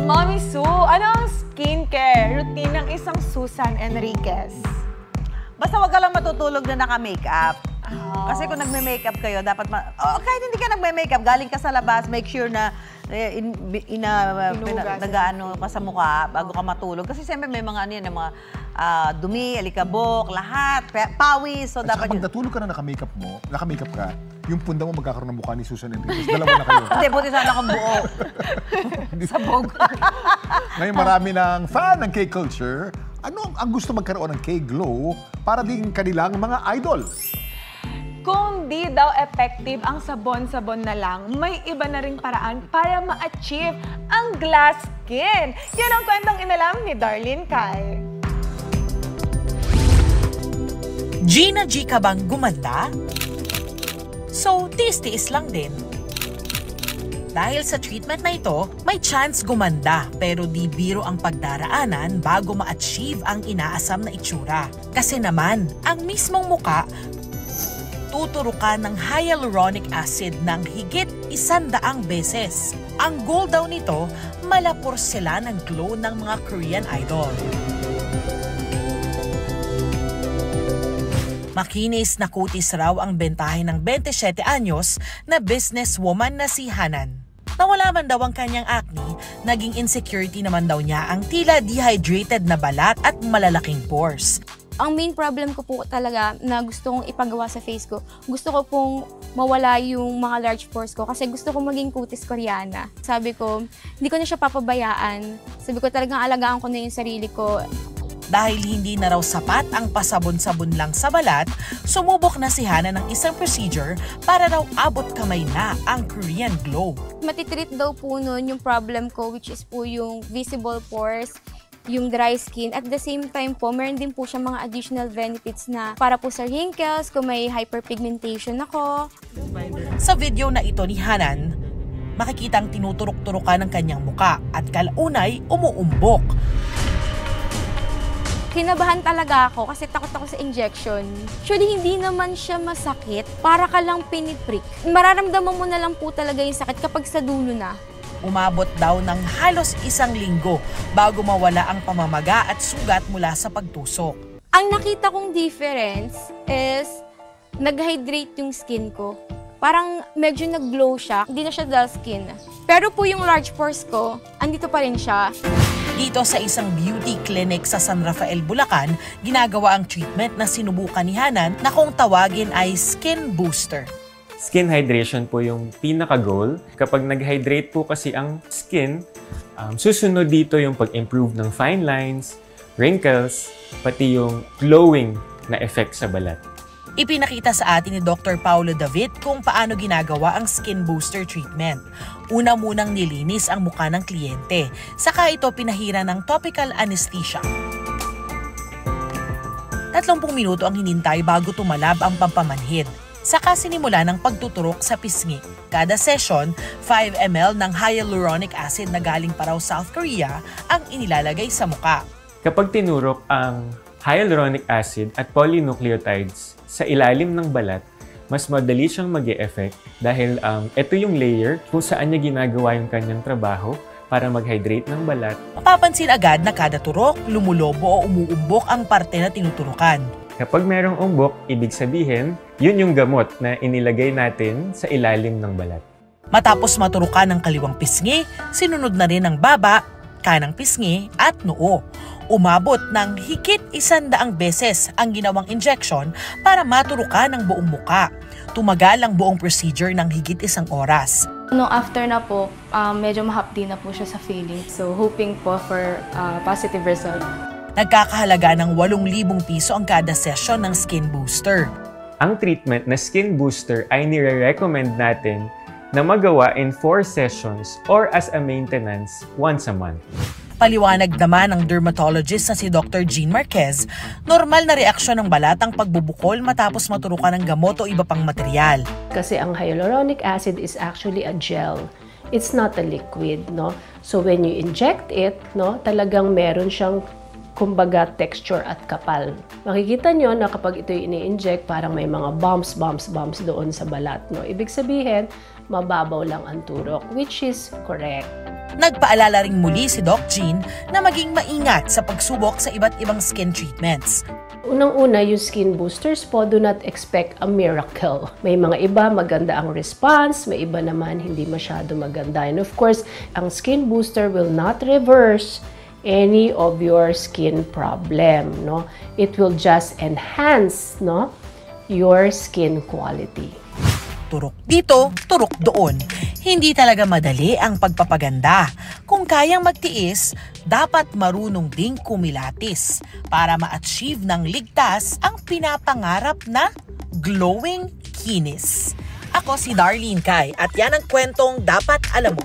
Mommy Sue, ano ang skincare routine ng isang Susan Enriquez? Basta wag ka lang matutulog na naka-makeup. Kasi kung nagme-makeup kayo, dapat kahit hindi ka nagme-makeup, galing ka sa labas, make sure na nag-ano ka sa mukha bago ka matulog. Kasi siyempre may mga ano yan, mga dumi, alikabok, lahat, pawis. So at dapat pag natulog ka na naka-makeup ka, yung punda mo magkakaroon ng mukha ni Susan Enriquez. Dalawa na kayo. Hindi, buti sana kang buo. Sabog. Ngayon marami ng fan ng K-culture. Ano ang gusto magkaroon ng K-glow para din kanilang mga idol? Kung di daw effective ang sabon-sabon na lang, may iba na ring paraan para ma-achieve ang glass skin. Yan ang kwentong inalam ni Darlene Kai. Gina G ka bang gumanda? So, tiis-tiis lang din. Dahil sa treatment na ito, may chance gumanda pero di biro ang pagdaraanan bago ma-achieve ang inaasam na itsura. Kasi naman, ang mismong muka tuturukan ng hyaluronic acid ng higit 100 beses. Ang goal daw nito, malapor sila ng glow ng mga Korean idol. Makinis na kutis raw ang bentahe ng 27 anyos na businesswoman na si Hanan. Nawala man daw ang kanyang acne, naging insecurity naman daw niya ang tila dehydrated na balat at malalaking pores. Ang main problem ko po talaga na gusto kong ipagawa sa face ko, gusto ko pong mawala yung mga large pores ko kasi gusto ko maging kutis Koreana. Sabi ko, hindi ko na siya papabayaan. Sabi ko talagang alagaan ko na yung sarili ko. Dahil hindi na raw sapat ang pasabon-sabon lang sa balat, sumubok na si Hana ng isang procedure para raw abot kamay na ang Korean glow. Matitreat daw po nun yung problem ko, which is po yung visible pores, yung dry skin. At the same time po, meron din po siya mga additional benefits na para po sa wrinkles, kung may hyperpigmentation ako. Sa video na ito ni Hanan, makikitang tinuturok-turokan ng kanyang muka at kalaunay umuumbok. Kinabahan talaga ako kasi takot ako sa injection. Actually, hindi naman siya masakit. Para ka lang piniprik. Mararamdaman mo na lang po talaga yung sakit kapag sa dulo na. Umabot daw ng halos 1 linggo bago mawala ang pamamaga at sugat mula sa pagtusok. Ang nakita kong difference is nag-hydrate yung skin ko. Parang medyo nag-glow siya, hindi na siya dull skin. Pero po yung large pores ko, andito pa rin siya. Dito sa isang beauty clinic sa San Rafael, Bulacan, ginagawa ang treatment na sinubukan ni Hanan na kung tawagin ay skin booster. Skin hydration po yung pinaka-goal. Kapag nag-hydrate po kasi ang skin, susunod dito yung pag-improve ng fine lines, wrinkles, pati yung glowing na effect sa balat. Ipinakita sa atin ni Dr. Paulo David kung paano ginagawa ang skin booster treatment. Una munang nilinis ang mukha ng kliyente, saka ito pinahira ng topical anesthesia. 30 minuto ang hinintay bago tumalab ang pampamanhid. Saka sinimula ng pagtuturok sa pisngi. Kada session, 5 ml ng hyaluronic acid na galing pa raw South Korea ang inilalagay sa muka. Kapag tinurok ang hyaluronic acid at polynucleotides sa ilalim ng balat, mas madali siyang mag-e-effect dahil ito yung layer kung saan niya ginagawa yung kanyang trabaho para mag-hydrate ng balat. Mapapansin agad na kada turok, lumulobo o umuumbok ang parte na tinuturukan. Kapag merong umbok, ibig sabihin, yun yung gamot na inilagay natin sa ilalim ng balat. Matapos maturukan ng kaliwang pisngi, sinunod na rin ang baba, kanang pisngi at noo. Umabot ng higit 100 beses ang ginawang injection para maturukan ang buong muka. Tumagal ang buong procedure ng higit 1 oras. Nung after na po, medyo mahapdi na po siya sa feeling. So hoping po for positive result. Nagkakahalaga ng 8,000 piso ang kada session ng skin booster. Ang treatment na skin booster ay nire-recommend natin na magawa in 4 sessions or as a maintenance once a month. Paliwanag naman ng dermatologist na si Dr. Jean Marquez, normal na reaksyon ng balat ang pagbubukol matapos maturukan ng gamot o iba pang material. Kasi ang hyaluronic acid is actually a gel. It's not a liquid, no? So when you inject it, no, talagang meron siyang kumbaga texture at kapal. Makikita nyo na kapag ito ini-inject, parang may mga bumps doon sa balat. No? Ibig sabihin, mababaw lang ang turok, which is correct. Nagpaalala ring muli si Doc Jean na maging maingat sa pagsubok sa iba't ibang skin treatments. Unang-una, yung skin boosters po, do not expect a miracle. May mga iba, maganda ang response. May iba naman, hindi masyado maganda. And of course, ang skin booster will not reverse any of your skin problem. No? It will just enhance, no, your skin quality. Turok dito, turok doon. Hindi talaga madali ang pagpapaganda. Kung kayang magtiis, dapat marunong ding kumilatis para ma-achieve ng ligtas ang pinapangarap na glowing kinis. Ako si Darlene Kai at yan ang kwentong dapat alam mo.